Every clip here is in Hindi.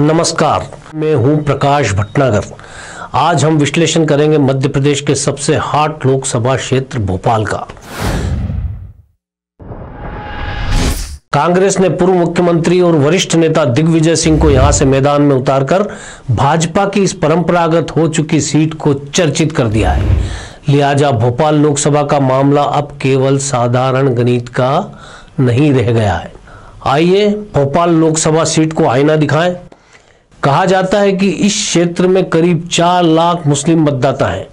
नमस्कार, मैं हूं प्रकाश भटनागर। आज हम विश्लेषण करेंगे मध्य प्रदेश के सबसे हॉट लोकसभा क्षेत्र भोपाल का। कांग्रेस ने पूर्व मुख्यमंत्री और वरिष्ठ नेता दिग्विजय सिंह को यहां से मैदान में उतारकर भाजपा की इस परंपरागत हो चुकी सीट को चर्चित कर दिया है। लिहाजा भोपाल लोकसभा का मामला अब केवल साधारण गणित का नहीं रह गया है। आइए भोपाल लोकसभा सीट को आईना दिखाएं। कहा जाता है कि इस क्षेत्र में करीब 4 लाख मुस्लिम मतदाता हैं।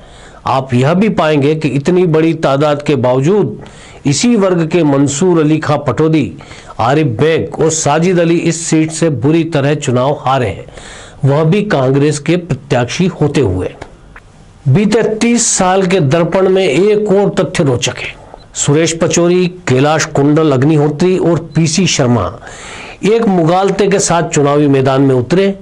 आप यह भी पाएंगे कि इतनी बड़ी तादाद के बावजूद इसी वर्ग के मंसूर अली खां पटौदी, आरिफ बेग और साजिद अली इस सीट से बुरी तरह चुनाव हारे हैं, वह भी कांग्रेस के प्रत्याशी होते हुए। बीते 30 साल के दर्पण में एक और तथ्य रोचक है। सुरेश पचौरी, कैलाश कुंडल अग्निहोत्री और पीसी शर्मा एक मुगालते के साथ चुनावी मैदान में उतरे।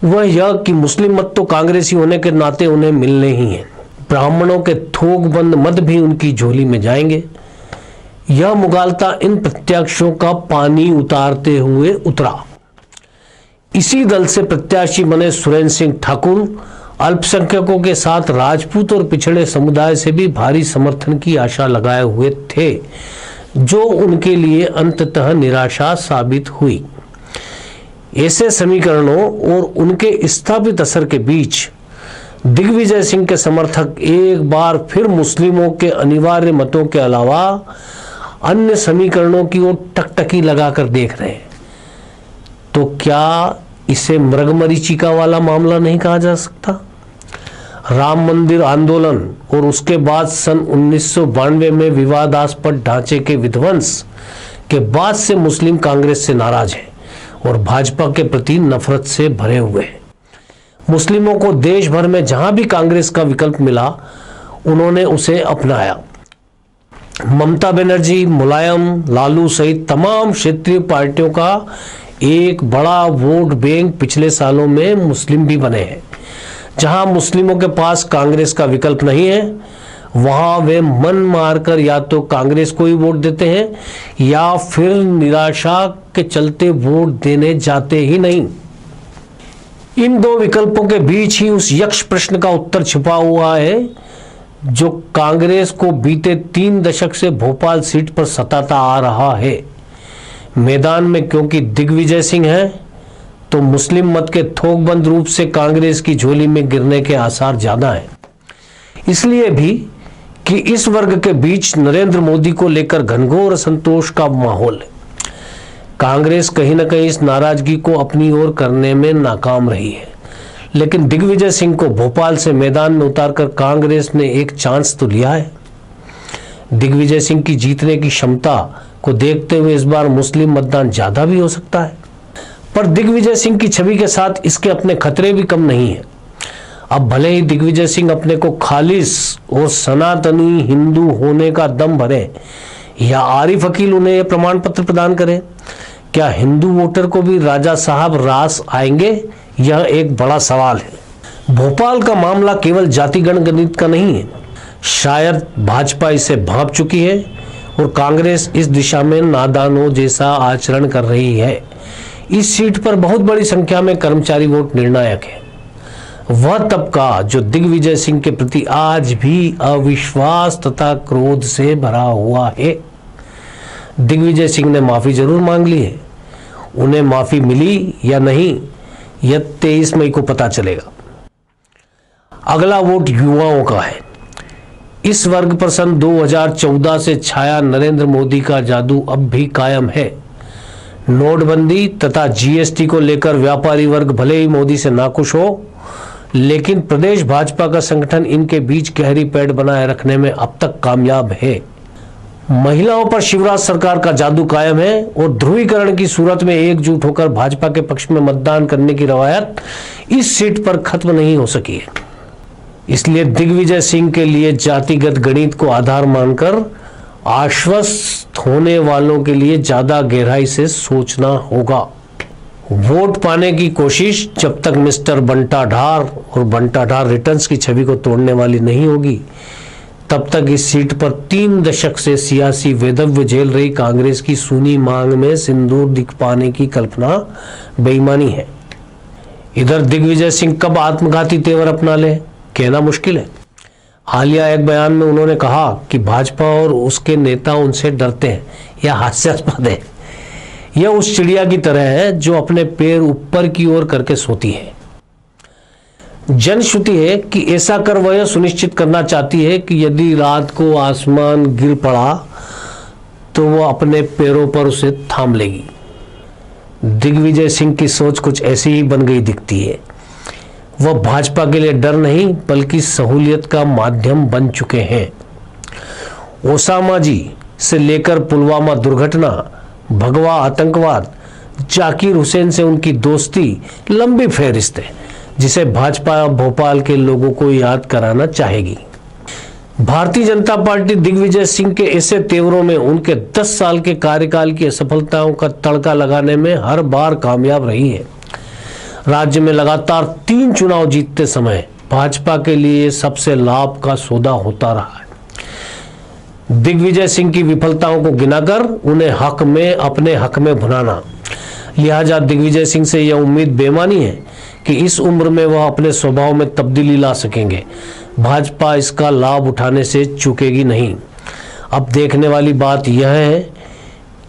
वह यह कि मुस्लिम मत तो कांग्रेसी होने के नाते उन्हें मिलने ही हैं। ब्राह्मणों के थोकबंद मत भी उनकी झोली में जाएंगे। यह मुगालता इन प्रत्याशियों का पानी उतारते हुए उतरा। इसी दल से प्रत्याशी बने सुरेंद्र सिंह ठाकुर अल्पसंख्यकों के साथ राजपूत और पिछड़े समुदाय से भी भारी समर्थन की आशा लगाए हुए थे, जो उनके लिए अंततः निराशा साबित हुई। ऐसे समीकरणों और उनके स्थापित असर के बीच दिग्विजय सिंह के समर्थक एक बार फिर मुस्लिमों के अनिवार्य मतों के अलावा अन्य समीकरणों की ओर टकटकी लगाकर देख रहे हैं। तो क्या इसे मृगमरीचिका वाला मामला नहीं कहा जा सकता? राम मंदिर आंदोलन और उसके बाद सन 1992 में विवादास्पद ढांचे के विध्वंस के बाद से मुस्लिम कांग्रेस से नाराज है और भाजपा के प्रति नफरत से भरे हुए हैं। मुस्लिमों को देश भर में जहां भी कांग्रेस का विकल्प मिला, उन्होंने उसे अपनाया। ममता बनर्जी, मुलायम, लालू सहित तमाम क्षेत्रीय पार्टियों का एक बड़ा वोट बैंक पिछले सालों में मुस्लिम भी बने हैं। जहां मुस्लिमों के पास कांग्रेस का विकल्प नहीं है, वहां वे मन मारकर या तो कांग्रेस को ही वोट देते हैं या फिर निराशा के चलते वोट देने जाते ही नहीं। इन दो विकल्पों के बीच ही उस यक्ष प्रश्न का उत्तर छिपा हुआ है जो कांग्रेस को बीते 3 दशक से भोपाल सीट पर सताता आ रहा है। मैदान में क्योंकि दिग्विजय सिंह है, तो मुस्लिम मत के थोकबंद रूप से कांग्रेस की झोली में गिरने के आसार ज्यादा हैं। इसलिए भी कि इस वर्ग के बीच नरेंद्र मोदी को लेकर घनघोर असंतोष का माहौल है। कांग्रेस कहीं न कहीं इस नाराजगी को अपनी ओर करने में नाकाम रही है, लेकिन दिग्विजय सिंह को भोपाल से मैदान में उतारकर कांग्रेस ने एक चांस तो लिया है। दिग्विजय सिंह की जीतने की क्षमता को देखते हुए इस बार मुस्लिम मतदान ज्यादा भी हो सकता है, पर दिग्विजय सिंह की छवि के साथ इसके अपने खतरे भी कम नहीं है। अब भले ही दिग्विजय सिंह अपने को खालिस और सनातनी हिंदू होने का दम भरे या आरिफ अकील उन्हें यह प्रमाण पत्र प्रदान करे, क्या हिंदू वोटर को भी राजा साहब रास आएंगे? यह एक बड़ा सवाल है। भोपाल का मामला केवल जातिगण गणित का नहीं है। शायद भाजपा इसे भांप चुकी है और कांग्रेस इस दिशा में नादानों जैसा आचरण कर रही है। इस सीट पर बहुत बड़ी संख्या में कर्मचारी वोट निर्णायक है। वह तबका जो दिग्विजय सिंह के प्रति आज भी अविश्वास तथा क्रोध से भरा हुआ है। दिग्विजय सिंह ने माफी जरूर मांग ली है। उन्हें माफी मिली या नहीं, यह 23 मई को पता चलेगा। अगला वोट युवाओं का है। इस वर्ग पर सन 2014 से छाया नरेंद्र मोदी का जादू अब भी कायम है। नोटबंदी तथा जीएसटी को लेकर व्यापारी वर्ग भले ही मोदी से नाखुश हो, लेकिन प्रदेश भाजपा का संगठन इनके बीच गहरी पैठ बनाए रखने में अब तक कामयाब है। महिलाओं पर शिवराज सरकार का जादू कायम है और ध्रुवीकरण की सूरत में एकजुट होकर भाजपा के पक्ष में मतदान करने की रवायत इस सीट पर खत्म नहीं हो सकी है। इसलिए दिग्विजय सिंह के लिए जातिगत गणित को आधार मानकर आश्वस्त होने वालों के लिए ज्यादा गहराई से सोचना होगा। वोट पाने की कोशिश जब तक मिस्टर बंटा ढार और बंटा ढार रिटर्न्स की छवि को तोड़ने वाली नहीं होगी, तब तक इस सीट पर 3 दशक से सियासी वेधव्य झेल रही कांग्रेस की सूनी मांग में सिंदूर दिख पाने की कल्पना बेईमानी है। इधर दिग्विजय सिंह कब आत्मघाती तेवर अपना ले, कहना मुश्किल है। हालिया एक बयान में उन्होंने कहा कि भाजपा और उसके नेता उनसे डरते हैं। यह हास्यास्पद है। यह उस चिड़िया की तरह है जो अपने पैर ऊपर की ओर करके सोती है। जनश्रुति है कि ऐसा कर वह यह सुनिश्चित करना चाहती है कि यदि रात को आसमान गिर पड़ा तो वो अपने पैरों पर उसे थाम लेगी। दिग्विजय सिंह की सोच कुछ ऐसी ही बन गई दिखती है। वह भाजपा के लिए डर नहीं बल्कि सहूलियत का माध्यम बन चुके हैं। ओसामा जी से लेकर पुलवामा दुर्घटना, भगवा आतंकवाद, जाकिर हुसैन से उनकी दोस्ती, लंबी फहरिस्त है जिसे भाजपा भोपाल के लोगों को याद कराना चाहेगी। भारतीय जनता पार्टी दिग्विजय सिंह के ऐसे तेवरों में उनके 10 साल के कार्यकाल की असफलताओं का तड़का लगाने में हर बार कामयाब रही है। राज्य में लगातार 3 चुनाव जीतते समय भाजपा के लिए सबसे लाभ का सौदा होता रहा है। दिग्विजय सिंह की विफलताओं को गिनाकर उन्हें अपने हक में भुनाना। लिहाजा दिग्विजय सिंह से यह उम्मीद बेमानी है कि इस उम्र में वह अपने स्वभाव में तब्दीली ला सकेंगे। भाजपा इसका लाभ उठाने से चूकेगी नहीं। अब देखने वाली बात यह है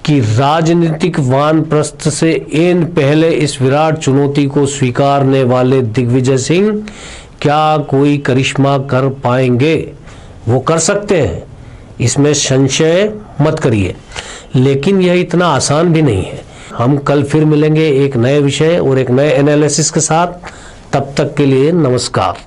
कि राजनीतिक वानप्रस्थ से एन पहले इस विराट चुनौती को स्वीकारने वाले दिग्विजय सिंह क्या कोई करिश्मा कर पाएंगे। वो कर सकते हैं, इसमें संशय मत करिए, लेकिन यह इतना आसान भी नहीं है। हम कल फिर मिलेंगे एक नए विषय और एक नए एनालिसिस के साथ। तब तक के लिए नमस्कार।